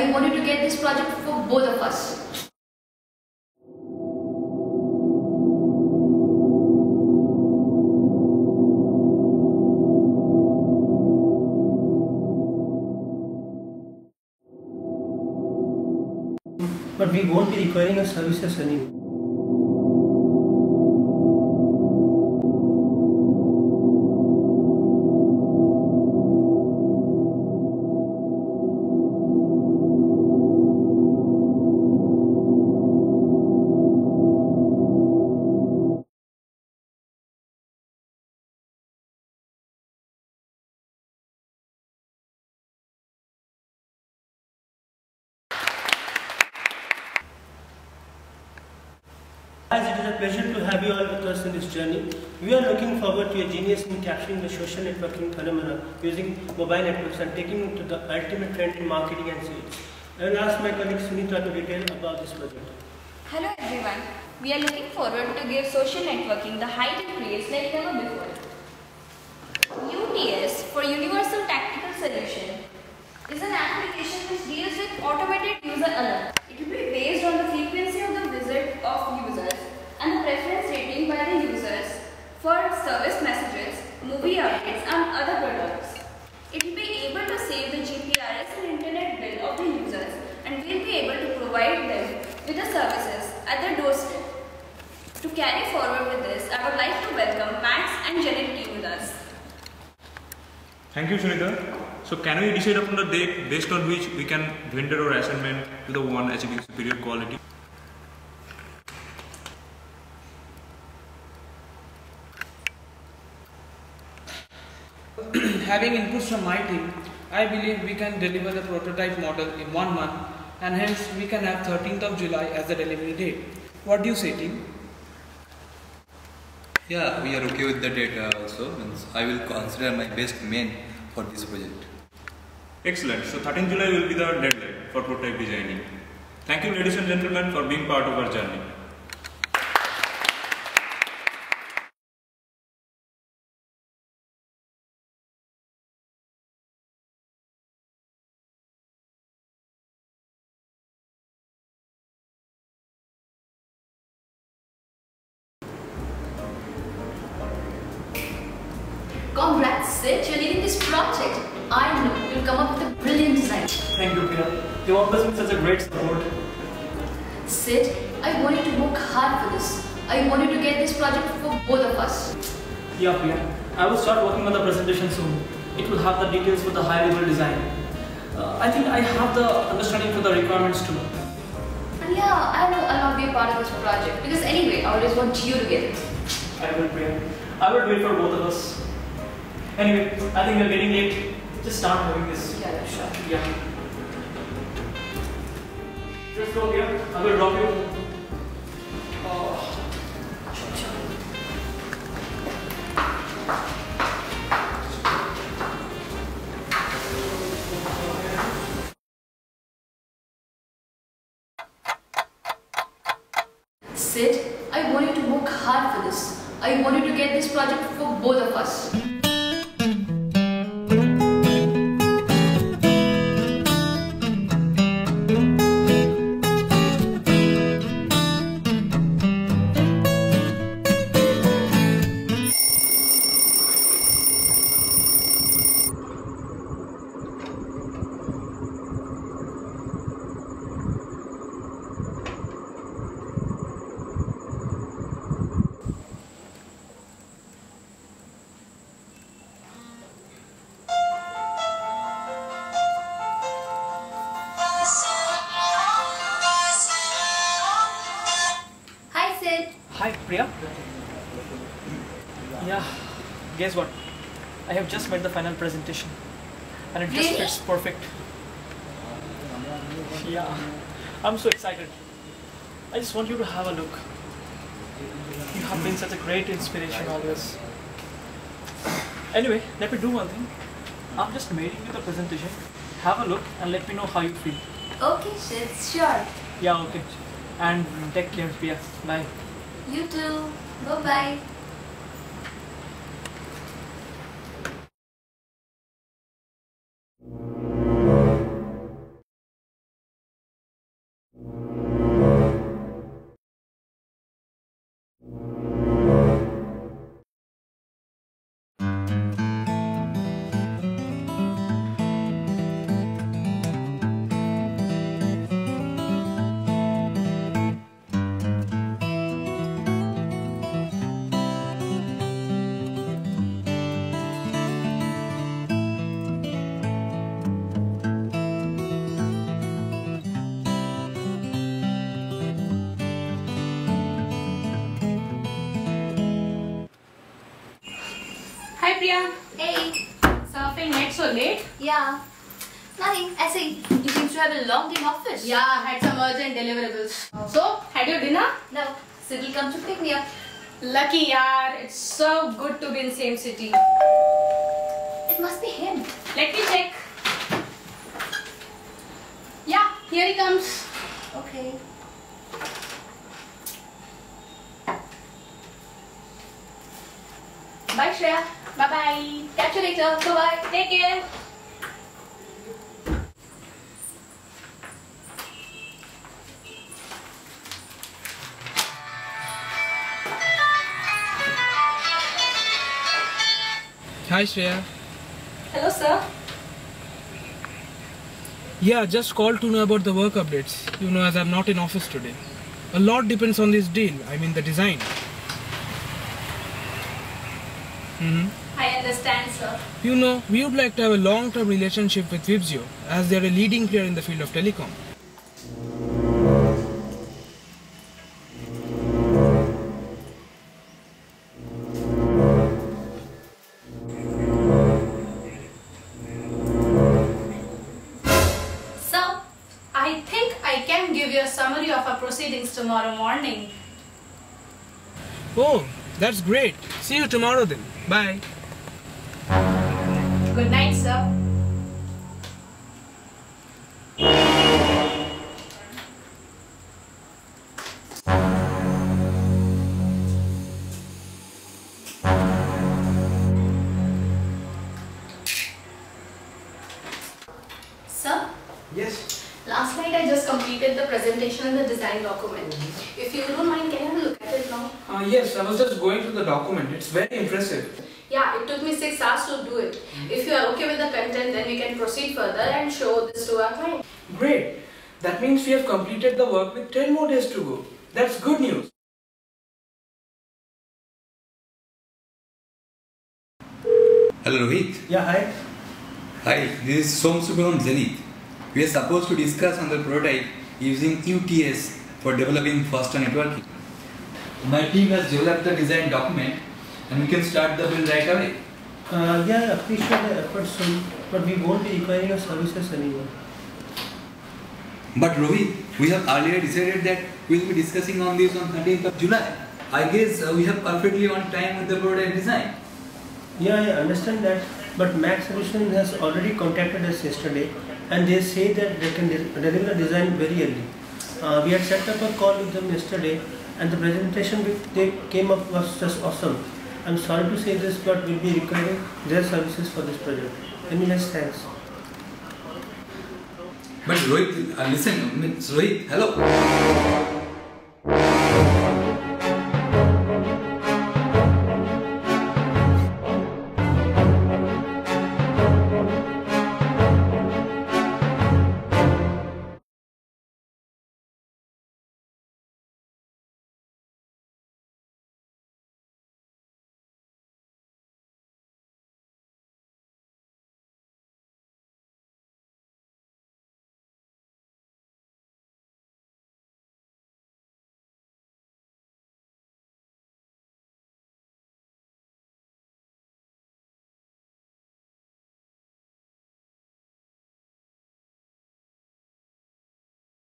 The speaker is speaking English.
I wanted to get this project for both of us. But we won't be requiring your services anymore. As it is a pleasure to have you all with us in this journey, we are looking forward to your genius in capturing the social networking phenomena using mobile networks and taking it to the ultimate trend in marketing and sales. I will ask my colleague Sunita to detail about this project. Hello everyone. We are looking forward to give social networking the height and praise like never before. UTS for Universal Tactical Solution is an application which deals with automated user alerts. It will be based on the frequency of the visit of users and the preference rating by the users for service messages, movie updates and other products. It will be able to save the GPRS and internet bill of the users and will be able to provide them with the services at their doorstep. To carry forward with this, I would like to welcome Max and Janet T with us. Thank you, Sunita. So can we decide upon the date based on which we can render our assignment to the one achieving superior quality? Having inputs from my team, I believe we can deliver the prototype model in 1 month and hence we can have 13th of July as the delivery date. What do you say, team? Yeah, we are okay with the date also. I will consider my best main for this project. Excellent. So 13 July will be the deadline for prototype designing. Thank you, ladies and gentlemen, for being part of our journey. Congrats, Sid, you're leading this project. I know you'll come up with a brilliant design. Thank you, Priya. You always been such a great support. Sid, I wanted to work hard for this. I wanted to get this project for both of us. Yeah, Priya. I will start working on the presentation soon. It will have the details for the high-level design. I think I have the understanding for the requirements too. And yeah, I know I'll not be a part of this project because anyway, I always want you to get it. I will, Priya. I will wait for both of us. Anyway, I think we're getting late. Just start moving this. Yeah, sure. Yeah. Just go here. I will drop you. Sid, I wanted to work hard for this. I wanted to get this project for both of us. Hi, Priya. Yeah, guess what? I have just made the final presentation and it just fits perfect. Yeah, I'm so excited. I just want you to have a look. You have been such a great inspiration always. Anyway, let me do one thing. I'm just mailing you the presentation. Have a look and let me know how you feel. Okay, Sid, sure. Yeah, okay. And take care, Priya. Bye. You too. Bye-bye. Priya. Hey. Surfing net so late? Yeah. Nothing. I see. You seem to have a long day in office. Yeah, had some urgent deliverables. So, had your dinner? No. Sid will come to pick me up. Lucky yaar, it's so good to be in same city. It must be him. Let me check. Yeah, here he comes. Okay. Bye, Shreya. Bye-bye. Catch you later. Bye-bye. Take care. Hi Shreya. Hello, sir. Yeah, just called to know about the work updates. You know, as I'm not in office today. A lot depends on this deal. I mean the design. I understand, sir. You know, we would like to have a long-term relationship with Vibzio, as they are a leading player in the field of telecom. Sir, I think I can give you a summary of our proceedings tomorrow morning. Oh, that's great. See you tomorrow then. Bye. Good night, sir. Sir, Yes. last night I just completed the presentation and the design document. If you don't mind, can I have a look at it now? Yes, I was just going through the document. It's very impressive. Yeah, it took me 6 hours to do it. If you are okay with the content, then we can proceed further and show this to our client. Great. That means we have completed the work with 10 more days to go. That's good news. Hello Rohit. Yeah, hi. Hi, this is Somsu from Zenith. We are supposed to discuss on the prototype using UTS for developing faster networking. My team has developed the design document and we can start the build right away. Yeah, appreciate the effort soon, but we won't be requiring your services anymore. But Rohit, we have earlier decided that we will be discussing on this on 13th of July. I guess we have perfectly on time with the prototype design. Yeah, I understand that, but Max Solution has already contacted us yesterday and they say that they can deliver a design very early. We had set up a call with them yesterday and the presentation they came up was just awesome. I'm sorry to say this, but we'll be requiring their services for this project. Any less thanks. But Rohit, listen, Rohit, hello.